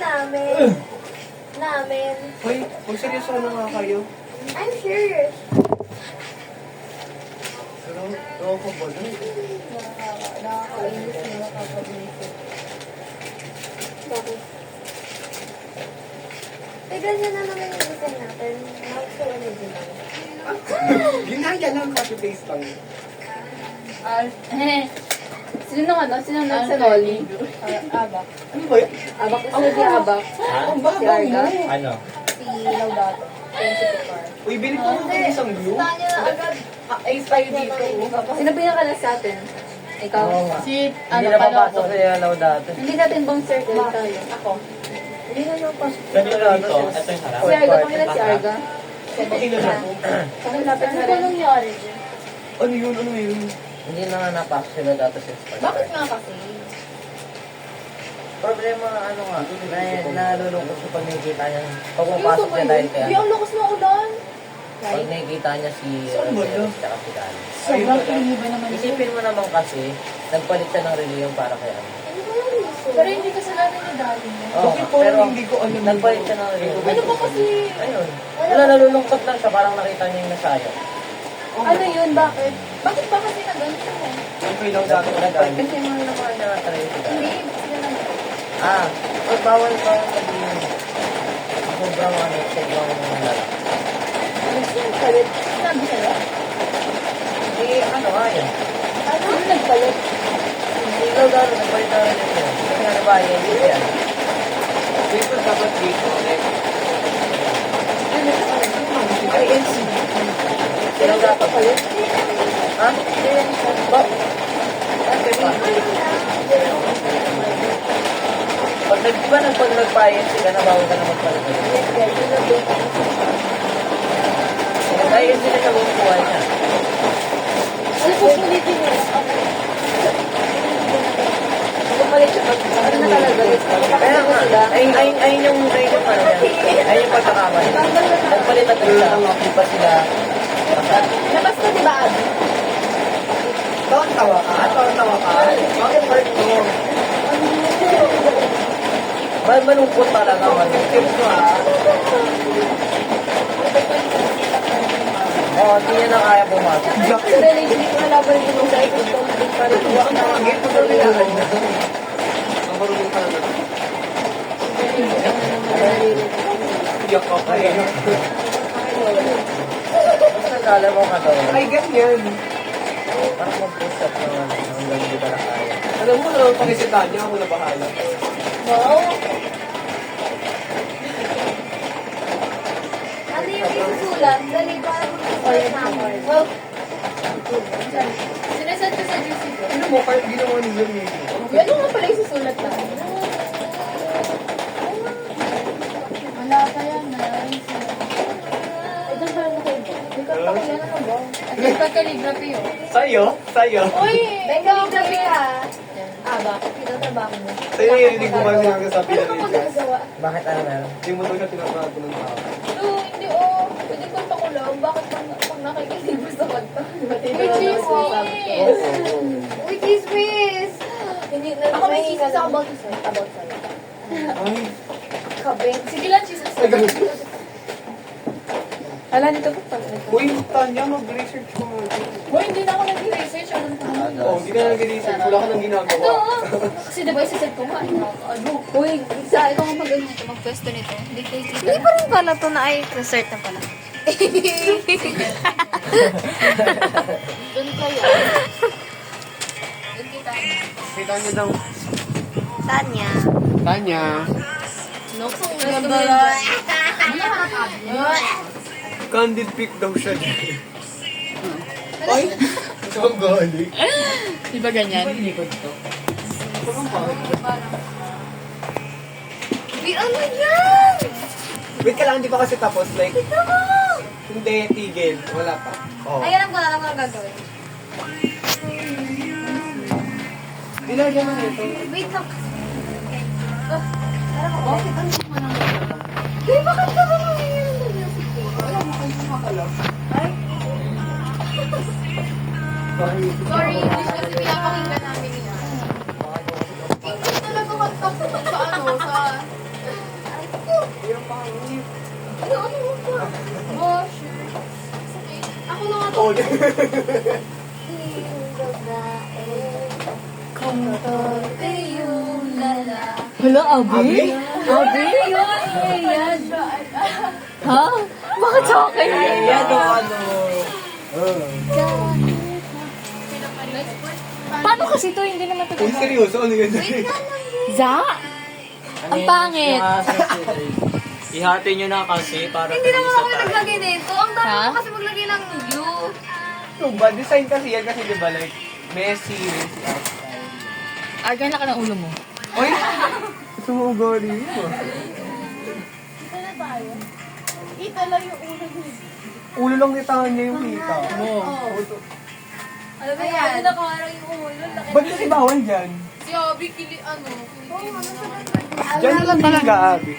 namin. Namin. Hoy, magseryoso na nga kayo. I'm serious. Pero, ako ba na? Nakakainis na nakakabisip. Bakit? Tignan niya naman yung design natin. Nakakasuwa niyo din lang. Ginaya lang, copy-paste lang. Sino nang ano? Sino nang sa Loli? Abak. Ano ba yan? Abak na sila di Abak. Ang Si baba Arga. mo. Ano? Si Laudato. Principal. Uy, bili ko ng isang glue. Gusto niya agad. Ace tayo dito. Sino pinakalas sa atin? Ikaw? Oo nga. Si Hindi na papasok sa yalaw dati. Hindi natin bang circle tayo? Ako. Hindi na napasok. Saan yung dito? Ito yung harap. Si Arga, pangilan si Arga. Pakila na po. Pakilapit na Ano rin. nangyari dyan? Ano yun? Ano yun? Hindi na nga napasok sila dati sa Spark. Bakit nga kasi? Problema ano nga, nalulungkot siya pag nakikita niya. Pag pumapasok niya dahil kaya. Ang lakas ng ulan. Pag nakikita niya si Saan ba yun? Rosel tsaka si Dani. Sobrang kiniba naman ito. Isipin mo naman kasi, nagpalit siya ng reliyon para kay ano. Ano ba yung reason? Pero hindi kasalanan ni Dali. Oo, Bakit po pero hindi ko alam? nagpalit siya ng reliyon. Ano ba kasi? Ayun. Wala, nalulungkot lang siya, parang nakita niya yung nasayang. Ano yun? Bakit? Bakit ba kasi naganto mo? Ang kailang dati ko na dahil. Kasi mga naman niya natry si Dani. Hindi, sila lang. Ah, bawal sabihin. Sobrang ano, sobrang lalaki. Nagpalit. Sinabi sa'yo? Hindi, ano nga yun. Ano? Ano nagpalit? Hindi ikaw gano'n, nagpalit na rin yun. Kasi nga diba, hindi yan. Dito dapat dito. Ano nagpalit? Ay, NC. Sino dapat palit? Ha? Ba? Kasi pa. Pag diba nagpayas sila, nabawal ka na magpalit. Nagpayas sila sa buong buhay niya. Ano po sulitin niya? Nagpalit siya pag ano na talaga? Kaya nga, ayun yung ano yan. Ayun yung pagkakamali. Nagpalit at sila, hindi pa sila. Labas na diba? Tawa ka? Tawa ka? Bakit hurt mo? Malungkot talaga man. Ito Oo, hindi niya na kaya pumasok. Sa relationship na laban yung sa ikot ko. Parang Huwag na magiging ko na kailangan na doon. Ang marunong ka na. Iyak ka pa eh. Basta kala mo ka daw. Ay, ganyan. Parang mag-push up naman. Hanggang hindi ka na kaya. Alam mo, naman pakisita niya, ako na bahala. wow. Ano yung isusulat? Dali para magsusulat namin. Well, sinasad ko sa juicy ko. Ano mo, kahit ginawa niyo yun. Ano nga pala yung susulat lang? Wala pa yan. Ito pa lang kayo ba? May kakakilala ka ba? Ito pa calligraphy yun. Sa'yo? Sa'yo? Uy! Benga, gabi ka. Aba, pinatrabaho mo. Sa'yo narinig mo ba sinasabi Ano na ka rin? magagawa? Bakit ano meron? Hindi mo to siya tinatawag ng tao. No, hindi pwede ko makulang. Bakit pag nakikinig mo sa kanta? Uy, chismis! Hindi na Ako may chismis ako about sa'yo. Ay, Kabing. Sige lang, chismis. ay ganun. Hala, dito po pa. Uy, Tanya, mag-research ko nga. Uy, hindi na ako nag-research. Alam ko na. Oh, hindi ka nag-research. Wala ka nang ginagawa. Kasi diba isa-set ko nga. Ano? Uy, isa, ikaw nga mag-ganyan ito. Mag-pwesto nito. Hindi kayo kita. Hindi pa rin pala to na ay resort na pala. Doon kayo. Doon kita. Kita niyo daw. Tanya. Tanya. Noksong Candid pic daw siya. Ay, ang gali. Di ba ganyan? Parang bakit? Di ano yan? Wait ka lang, hindi pa kasi tapos. Like, hindi, tigil. Wala pa. Oh. Ay, alam ko na lang ang gagawin. Nilagyan mo nito. Wait lang. Bakit ang sama ng Di, bakit ka ba nangyayari ng music eh? Wala mo kayo makakalaw. Ay, Sorry, English kasi pinapakinggan namin yan. English talaga magtapos sa ano, sa Ano mo pa? Oh, sure. Ako na nga to. Oh, Kung to'y yung lala. Hala, Abi? Abi? Yan. Ha? Bakit sa akin? Yan o ano. Paano kasi to? Hindi naman to. Uy, seryoso? Ano yun? Za? Ang pangit. Ihati nyo na kasi para Hindi naman isa ako tayo. naglagay nito. Ang dami Ha? mo kasi maglagay ng you. Ano ba? Design kasi yan kasi diba like, Messi, Argan na ka ng ulo mo. Uy! Sumugari mo. Kita lang yung ulo niya. Ulo lang nitangan niya yung hita. Alam mo yan? Ano nakaharang yung ulo. Ba't kasi bawal dyan? Si Obi, ano? Dyan lang talaga, Abi.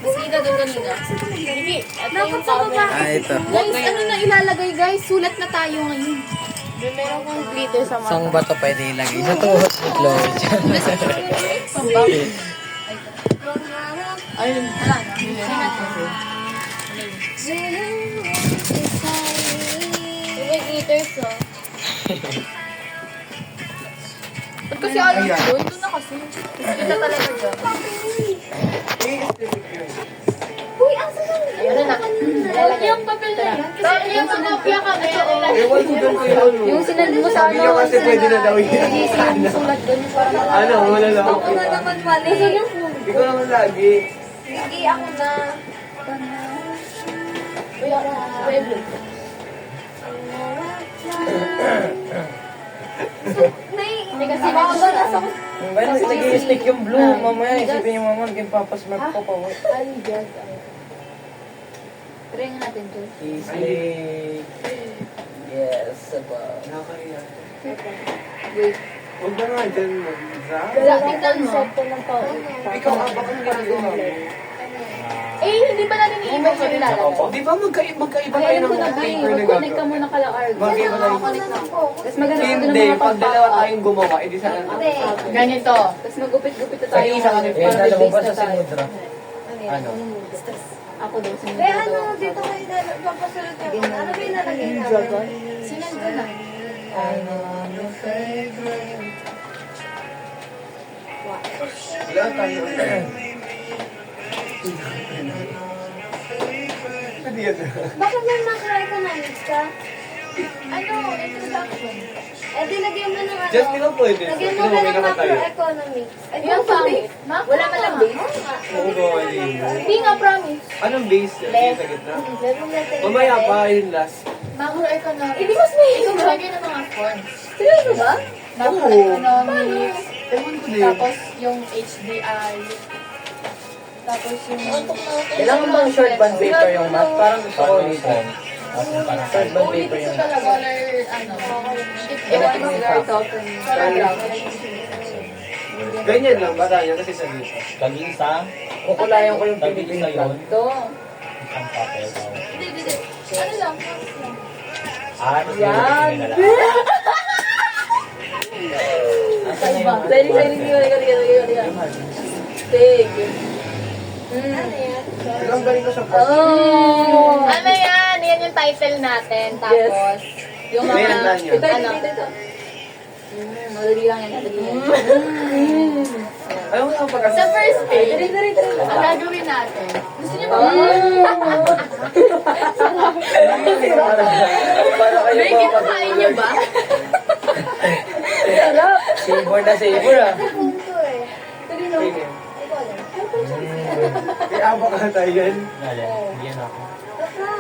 Mas kita doon kanina. Sige, dapat sa baba. ito. Guys, ano na ilalagay guys? Sulat na tayo ngayon. Meron kong glitter sa Saan ba ito pwede ilagay? Sa tuhod ni Chloe. Ayun. Wala na. May glitters oh. Ba't kasi ano Ayan. doon? Doon na kasi. Kita talaga dyan. Uy, asa na? Ayan na. Yung papel na yan. Kasi yung kopya kami. Ewan ko doon kayo ano. Yung sinend mo sa Sabi niya kasi pwede na daw yun. yung sulat doon. Parang Ano, wala lang. Ako na naman mali. Ikaw naman lagi. Hindi ako na. Uy, ako na. Hindi kasi baka ba nasa ko? Well, nag-i-stick yung blue. Mamaya isipin yung mama, naging papasmag ko pa. Try nga natin to. Stick. Yes, aba. Nakakaya. Wait. Huwag na nga dyan mag-zap. Tingnan mo. Ikaw, abak ang ginagawa mo. Eh, hindi ba natin i-email sa nilalagay? Di ba magkaiba Ay, tayo alam ng ko na ba paper na mag-connect ka gagawin? muna kala Argan. Magkaiba tayo. Tapos maghanap ka ng Hindi, mga pag dalawa tayong gumawa, edi sana. Ganito. Tapos magupit-gupit na tayo. Sa isa kami, Eh, nalabas sa si Mudra. Ano? Ako daw, sinunod Eh, daw ano, ako. dito kayo papasulot yung ano ba yung nalagay namin? Sinunod ko na. Wala tayo. Pwede yan. Bakit may macroeconomics ka? Ano, introduction? Eh, di lagyan mo ng ano? Just di ba pwede? Lagyan mo Sino na may ng nakatayo? macroeconomics. Ay, Yung pangit. Wala man lang base. Oo, bawali. Hindi nga, promise. Anong base yan? Yung sa gitna? Lagyan natin. Mamaya pa, yun last. Macroeconomics. Hindi mas may ito lagay ng mga forms. Seryoso ba? Macroeconomics. Ewan ko din. Tapos yung HDI. Tapos yung... Kailangan bang short band paper yung math? Parang gusto ko nito. Short band paper yung math. Color, ano, electric token. Paragraph. Ganyan lang, bata niya kasi sa dito. Tag-isa, Kukulayan ko yung tag-isa Philippine yun, flag. Ito. isang papel. Hindi. Ano lang? Yan. Na lang. Asan na yung... Big. Ano yan? Ang galing ko sa part. Oh. Ano yan? Yan yung title natin. Tapos, Yung May mga... nandaan yan. Ano? Madali lang yan. Madali yan. Alam mo yung pag-asa? sa first page, ang gagawin natin. Gusto niyo ba? Para kayo May po kinakain niyo ba? Savor na savor ah. Punto eh. Sige. Ikaw alam. Kaya abak ka tayo yan. Galing, bigyan ako.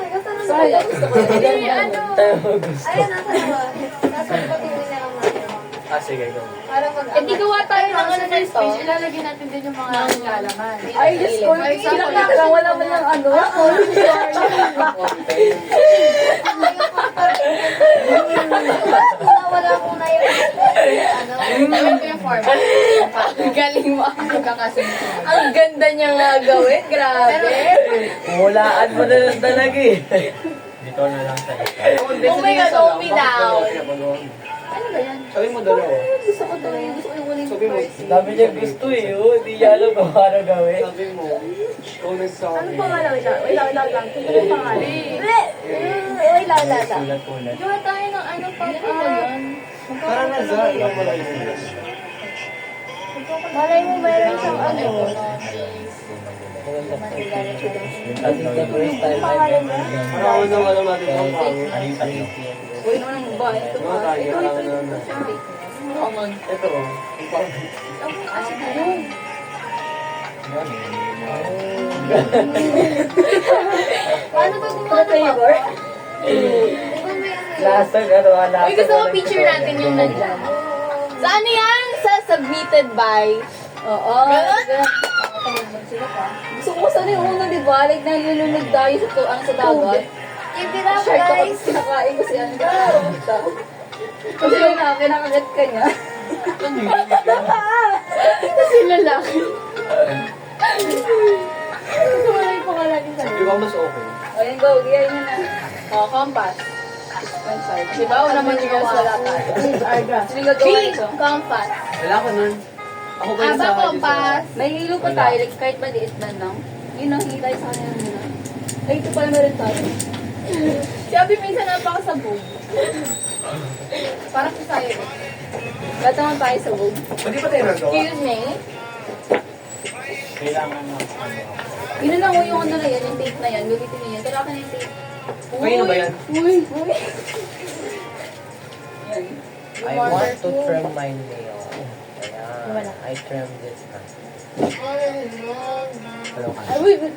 Basta nang Sorry. Hindi, ano. Tayo gusto. Ayun, nasa ba? Nasa patuloy na lang natin. Ah, sige, go. Para mag Eh, di gawa tayo ng ano na ito. Ilalagay natin din yung mga nilalaman. Ay, Diyos ko. Ilang lang. Wala man lang ano. Wala muna yung ano. Gawin ko yung format. Galing mo ang pagkakasunod. Ang ganda niya nga gawin. Grabe. Hulaan mo na lang talaga eh. Dito na lang sa isa. Oh my God, Omi daw. Ano ba yan. Sabi mo dalawa. Gusto ko to eh. Gusto ko yung walang Sabi mo, party. Sabi niya gusto eh, oh. Hindi niya alam kung paano gawin. Sabi mo, ikaw nagsabi. Ano pangalan siya? Wait lang. Ano yung pangalan? Wait lang. Ulat-ulat. Gawa tayo ng ano, pop-up. Parang nasa, yung malayo. Malay mo mayroon siyang ano. As in the first time I Pangalan met niya? Parang ako nang alam natin ang power. Uy, naman ang ba? Ito Mga pa. tayo, kailangan na. Ito oh. Ang power. Paano ba gumawa ng flavor? Lasag, ano, wala. Uy, gusto ko picture natin yung nandyan. Sa ano yan? Sa submitted by. Oo. Gusto ko sana yung unang, di ba? Like, nalulunod tayo sa tuang sa dagat. Give it up, Shark ako guys. kinakain ko si ano. Kasi yung kinakagat ka niya. Kasi lalaki. Ito wala yung pangalan niya sa Di ba mas okay? Ayan, go. Gaya niya na. Oh, compass. Diba? Una naman yung wala tayo. Sino yung gagawa nito? Compass. Wala ko nun. Ako ba yung Ba, sa compass. May hilo pa tayo. Like, kahit maliit na lang. Yun ang hingi tayo sa kanila muna. Ay, ito pala meron tayo. Sabi minsan napakasabog. Parang sa sayo. Ba't naman tayo sabog? Hindi pa tayo nagawa? Excuse me? Kailangan ng ano. Yun na lang yung ano na yan, yung tape na yan. Gamitin niyo yan. Kailangan na yung tape. Kanino ba yan? Uy! Yan. I want to trim my nail. Ayan. I trimmed it na. Hello ka. Ay, wait, wait.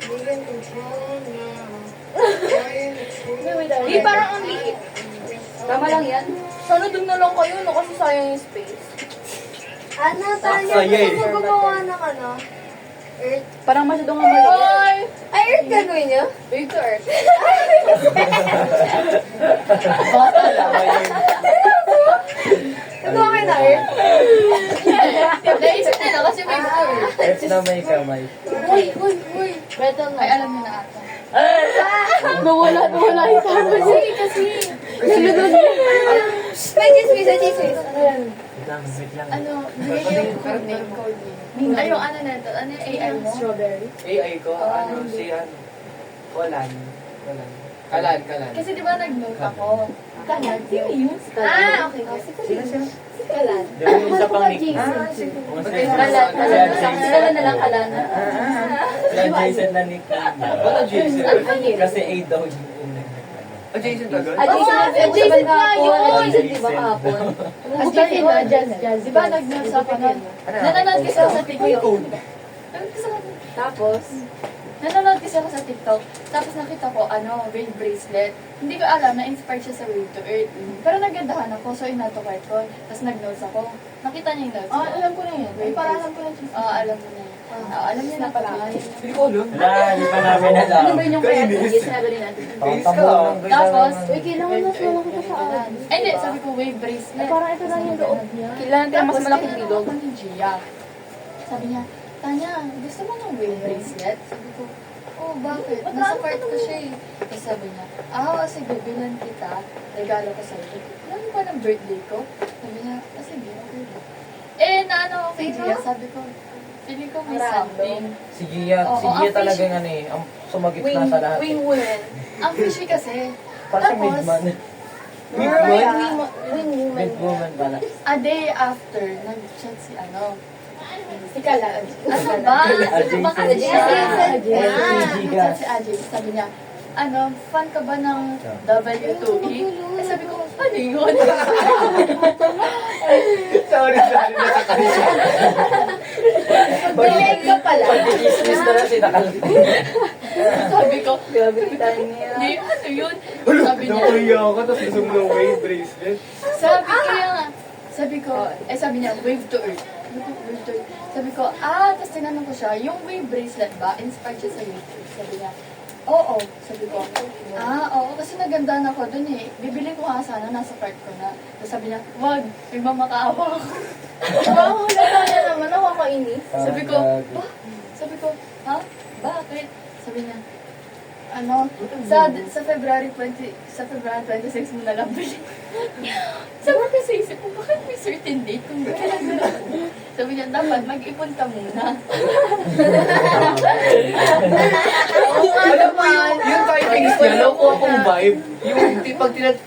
Di, parang ang liit. Tama lang yan. Sana dun na lang kayo, no? Kasi sayang yung space. Ano, Tanya? Saya eh. Gusto mo gumawa ng ano? Earth? Parang masyadong ang maliit. Ay, Earth gagawin niyo? Big to earth. Gusto kayo na Earth? Naisip nila kasi may to earth. Earth na may kamay. Uy. Beto na. Ay, alam niyo na ata. Nawala yung tama. Kasi. May chismis. Ano yan? Wait lang. Ano, bigay yung code name. Ay, yung ano na ito. Ano yung AI mo? Strawberry. AI ko, ano, si ano? Kalan. Kalan. Kasi di ba nag-note ako? Kalan. Sino yun? Ah, okay. Sino? Kalan. Di ba yung isa pang nickname? Kalan. Kalan na lang kalan. Wala Jason na nickname niya. Wala Jason. Kasi A daw yung unang Ah, Jason agad? Adjacent na yun. Adjacent, Di ba kahapon? Adjacent na, jazz. Di ba nag-note sa akin? Nanonood kasi ako sa TikTok. Tapos, nanonood kasi ako sa TikTok. Tapos nakita ko, wave bracelet. Hindi ko alam na inspired siya sa Wave to Earth. Pero nagandahan ako, so inatukay ko. Tapos nag-notes ako. Nakita niya yung notes ko. alam ko na yan. Ay, para alam ko na chismis. Alam mo na yun. Alam niya na pala. Hindi ko alam. Wala, hindi pa namin alam. Ano ba yun yung kaya sige, sinabi rin natin. Tapos, Kailangan mas malaki ka sa akin. ay hindi, sabi ko wave bracelet. Parang ito lang yung loob niya. Kailangan tayo mas malaking bilog. Ni Gia. Sabi niya, Tanya, gusto mo ng wave bracelet? Sabi ko, oh, bakit? Nasa part ko siya eh. Tapos sabi niya, sige, bilan kita. Regalo ko sa'yo. Alam mo ba ng birthday ko? Sabi niya, sige, okay lang. Naano ako kay Gia, sabi ko, feeling ko may something. Si Gia talaga yung ano eh, ang sumagit na sa lahat. Wing woman. Ang fishy kasi. Parang si Tapos, Midman. Wing woman. Midwoman pala. A day after, nag-chat si Si Kalan. Ano ba? Ano ba kasi siya? Adjacent. Nag-chat si Ajay. Sabi niya, fan ka ba ng W2E? Sabi ko, ano yun? Sorry, nasa kanila. Mag-like ka pala. Pag-dismiss na lang sinakalap. Sabi ko, Grabe kita niya. hindi, ano yun? Sabi Sabi niya, Nakuya ako, tapos gusto mo ng wave bracelet. sabi ko, sabi niya, wave to earth. Sabi ko, wave to earth. Sabi ko, tapos tinanong ko siya, yung wave bracelet ba, inspired siya sa YouTube? Sabi niya, oo. Sabi ko, oo, kasi nagandaan ako dun eh. Bibili ko nga sana, nasa cart ko na. Tapos sabi niya, wag, may mamakaawa ako. Wow, wala na naman. Nakakainis. Sabi ko, ha? Bakit? Sabi niya, Ano, sa February 26 mo na lang bili. Sabi ko sa isip ko, bakit may certain date kung kailan na lang? Sabi niya, dapat mag-ipon ka muna. Alam mo yung typings niya, nakuha kong vibe. Yung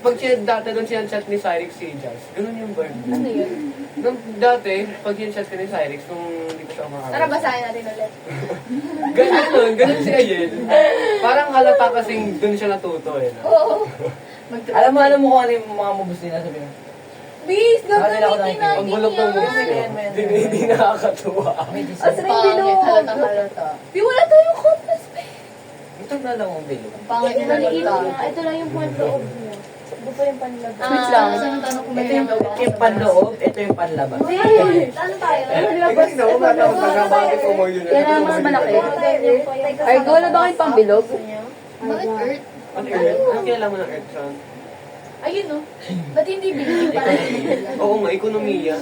pag dati doon sinachat ni Cyrix si Jazz, ganun yung vibe. Ano yun? Nung dati, pag sinachat ko ni Cyrix, nung hindi ko siya makakita. Tara, basahin natin ulit. Ganun si Ayel. Parang halata kasing doon siya natuto eh. Oo. Alam mo kung ano yung mga moves nila sabi mo. Bis, Bakit ako gagamitin nakikita? natin Ang bulok ng moves niya. Hindi nakakatuwa. May As design. rin bilog. Halata. Di, wala tayong compass. Ito na lang ang bilog. Ang pangit na Maliit halata. niya. Ito lang yung panloob niya. Ito pa yung panloob. Switch lang. Kasi nung tanong ko may Ito yung panloob, ito yung panlabas. Ano tayo? Kasi na umata ko taga bakit ko mo yun. Yan ang mas malaki. Ay, wala ba kayong pambilog? Bakit Earth? Ano Earth? Anong kilala mo ng Earth Son? Ayun no. Ba't hindi binigyan para Oo nga, ekonomiya.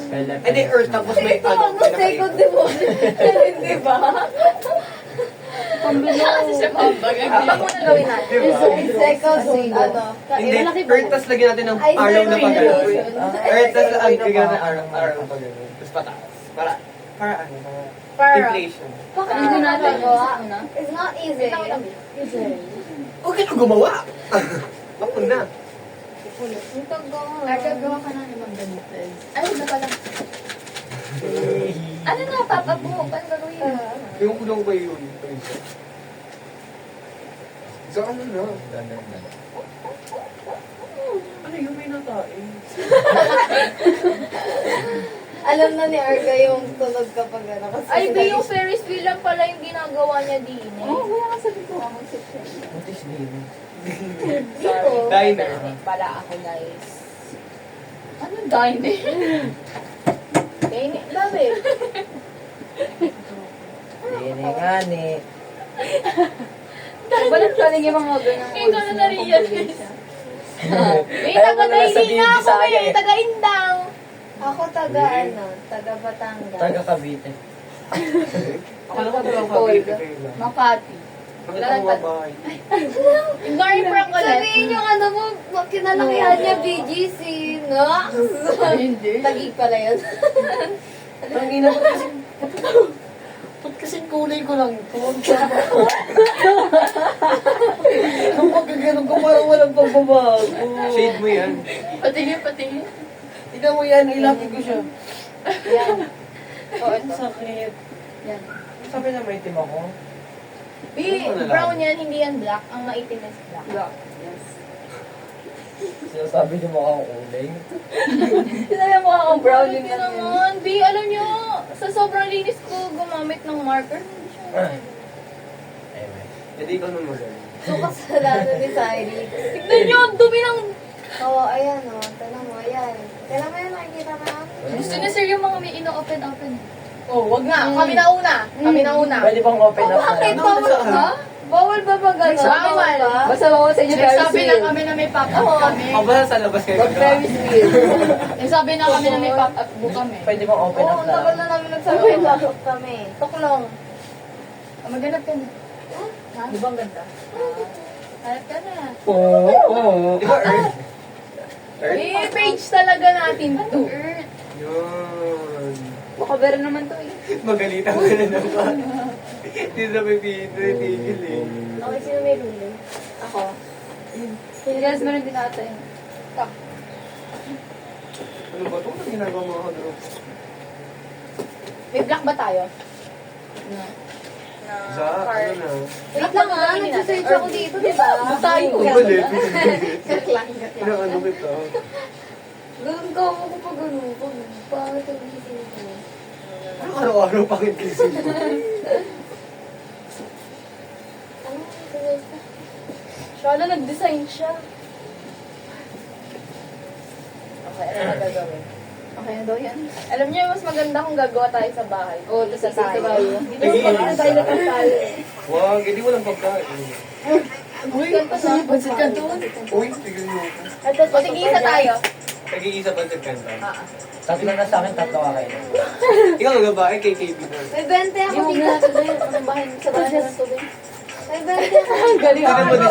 Eh di Earth tapos may ano. Second devotion. Hindi ba? Kasi siya mabagag. Ano muna gawin natin? Diba? Second, ano? Hindi, Earth tapos lagyan natin ng araw na pagano. Earth tapos lagyan natin ng araw na pagano. Tapos pataas. Para ano? Para. Inflation. Hindi natin Gawa. una. It's not easy. Okay na gumawa. Mapun na. Yung tagawa. Nagagawa ka na naman ganito. Ay, na pala. Ano na, papa mo? Paano gagawin? Yung kulong ba yun? So ano na? Ano yung may nakain? Alam na ni Arga yung tunog kapag ano. Kasi Ay, ba yung Ferris wheel lang pala yung ginagawa niya din eh. Oo, kaya nga sabi ko. What is this? Diner. Pala ako guys. Ano dine? Kaya bakit? Ngani. Balat pa rin yung mga ganang Ngayon ko na na-realize. May taga-Daily na ako eh. Taga-Indang. Ako taga ano, taga Batangas. Taga Cavite. Ako naman talagang Cavite kayo lang. Makati. Bakit ako mabahay? Ignoring prank ulit. Sabihin yung ano mo, kinalakihan niya BGC, no? Hindi. Tagi pala yun. Ang ina ko kasi... Ba't kasing kulay ko lang ito? Nung pagkaganon ko parang walang pagbabago. Shade mo yan. Patingin, patingin. Tignan mo yan, ilapit ko siya. Yan. Oo, Ang ito. sakit. Yan. Sabi na may itim ako. B, brown yan, hindi yan black. Ang maitim is black. Black. Yes. Sinasabi niyo mukha akong kulay. Sinabi mo akong brown Hindi din naman. B, alam nyo, sa sobrang linis ko gumamit ng marker. Anyway. Hindi ko naman magaling. So, kasalanan ni Cyrix. Tignan nyo, ang dumi ng... Oo, ayan o. Tanong mo, ayan. Kailan mo yan nakikita na yan? Gusto ni sir yung mga may ino-open-open. Oh, wag na. Kami na una. Kami na una. Pwede bang open up na Bakit? lang? Bawal ba? Bawal ba ba gano'n? Bawal. Basta bawal sa inyo Ferris Nagsabi na wheel. kami na may pop-up kami. Ako ba sa labas kayo? Wag Ferris wheel. Nagsabi na kami na may pop-up book kami. Pwede bang open Oo, up ang na tagal lang? na namin nagsabi ng pasok kami. Tuklong. Maghanap ka na. Di ba ang ganda? Hanap ka na. Oo. Di ba Earth? Eh, page talaga natin to. Earth. Yun. Baka meron naman to eh. Magalitan ka na naman. Hindi na may tigil eh. Okay, sino may ruler? Ako. Guys, meron din ata yun. Ano ba ito? Ano ginagawa mga kadro? May black ba tayo? Sa ano na? Wait lang ah, nagsisearch ako dito, di ba? Tayo. Ang galit. Kaklang. Ano kita? Ganun ka ako kapag ganun. Pangit ang isip ko. Ano araw-araw pangit kasi? Ano? Siya na nag-design siya. Okay, ano na gagawin? Okay na daw yan. Alam niyo, mas maganda kung gagawa tayo sa bahay. Oo, tapos sa tayo. Dito mo pa tayo tayo. Wag, hindi walang pagkain. Uy, pansit ka doon. Uy, tigil mo ako. O, sige, isa tayo. Nag-iisa ba sa kanta? Tatlo na sa akin, tatlo ka kayo. Ikaw ang babae kay KB na. May 20 ako Yung dito. na ito doon. Anong bahay sa bahay na ito doon? May Galing. Tignan mo din.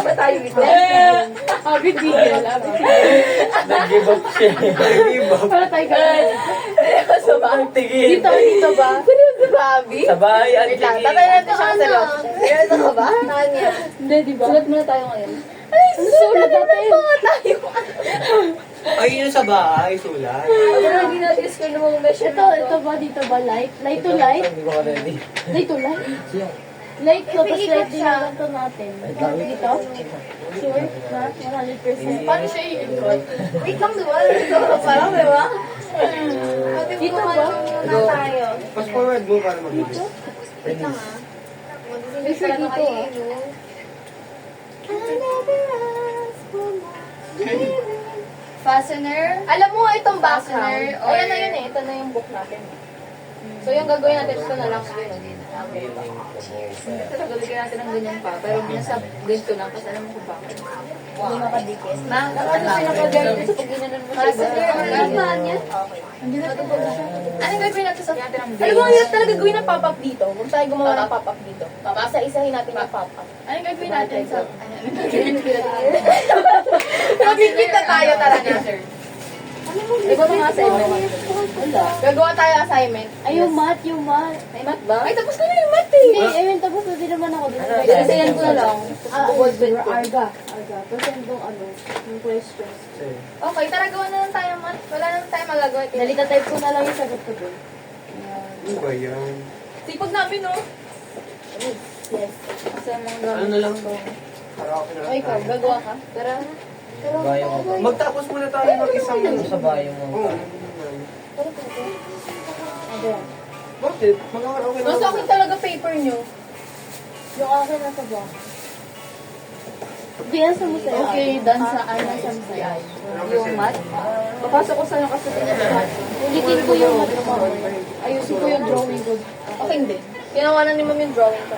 Happy tigil. Happy tigil. Nag-give up siya. Nag-give up. Para tayo galing. Sa ang tigil. Dito ba? Seryoso ba, Abby? Sa bahay, ang Wait lang, tigil. tatay natin siya sa loob. Seryoso ka ba? Tanya. Hindi, di ba? Sulat muna tayo ngayon. Ay, sulat natin. Ay, yun sa bahay, sulat. Pero hindi natin school ng mga measurement. Ito ba? Dito ba? Light? Light to light? Hindi ko ready. Light to light? Light to, tapos light din na lang to natin. Dito? Sure? Na? 100%. Paano siya i-include? Wait lang, diba? Dito ka parang, diba? Dito ba? Na tayo. Fast forward mo para mag-video. Wait lang ah. May sure dito ah. Fastener. Alam mo, itong Fastener background. or- Ayan na yun eh. Ito na yung book natin. So yung gagawin natin, ito na lang. Gagawin natin ng ganyan pa. Pero nasa ganito lang. Kasi alam mo kung bakit. Hindi makadikit. Na, ano siya nakagawin sa pag ginanon mo sa Fastener. Ano ba niya? Hindi na ito ba siya? Anong gagawin natin sa Alam mo, hirap talaga gawin ng pop-up dito. Kung tayo gumawa ng pop-up dito. Isa-isahin natin yung pop-up. Anong gagawin natin sa... Magkikita tayo talaga. Iba mga assignment. Gagawa tayo assignment. Ay, yung math, yung math. May math ba? Ay, tapos ko na yung math eh. Hindi, I mean, tapos na din naman ako. Sinasayan ko na lang. Arga. Present yung yung questions. Okay, tara gawa na lang tayo math. Wala na tayo magagawa. Nalita-type ko na lang yung sagot ko dun. Ano ba yan? Sipag namin, no? Yes. Kasi ang mga Ano gamit. na lang to? Para ako O, ikaw, gagawa ka. Tara. Bayang ako. Magtapos muna tayo ng isang... Sa bayang ako. Oo. Ano? Bakit? Okay na. Nasa akin talaga paper nyo. Yung akin nasa ba? Di, nasa mo sa'yo. Okay, done sa Nasa mo sa'yo. Yung math. Papasok ko sa'yo kasi pinag-math. Ulitin ko yung math mo. Ayusin ko yung drawing ko. Okay, hindi. Ginawa na ni ma'am yung drawing ko.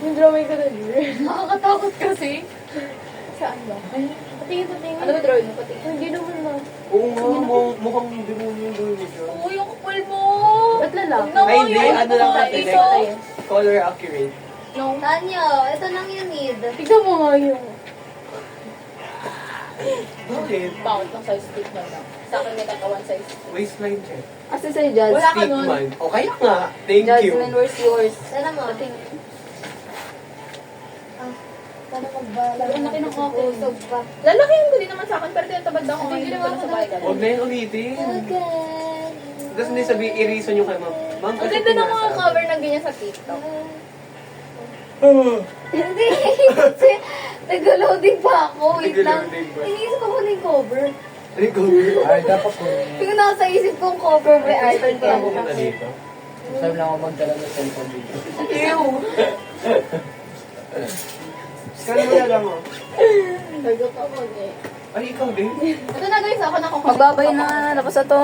Yung drawing ko na nakakatakot kasi. Saan ba? Patingin. Ano ba drawing mo? Patingin. Hindi naman na. Oo nga, mukhang demonyo yung gawin mo dyan. Oo, yung kapal mo. Ba't lalaki? Ay, hindi. Ano lang natin. Ito. Color accurate. No. Tanya, ito lang yung need. Tignan mo nga yung Bakit? bakit ng size stick na lang. Sa akin may katawan size stick. Waistline check. Kasi sa'yo, Judge. Wala ka nun. Stickman. O kaya nga. Thank you. Judgment, where's yours? Sana mo. Sana magbala. Ang laki ng akin. Usog pa. Lalakihan ko din naman sa akin, pero tinatabad ako ngayon dito na sa bahay ka. Huwag na yung ulitin. Again. Tapos hindi sabihin, i-reason yung kay ma'am. Ma'am, Ang kasi ganda ng mga pinasa. cover na ganyan sa TikTok. Hindi. Kasi nag-loading pa ako. Wait lang. Nag-loading pa. Iniisip ko muna yung cover. Recover. Ay, dapat ko. Hindi ko nasa isip kong cover may item Parang ko. pumunta dito. Sabi lang ako magdala ng cellphone dito. Ew! Scan mo na lang, oh. Sagot ako eh. Ay, ikaw din. Ito na guys, ako na Magbabay na. Tapos na to.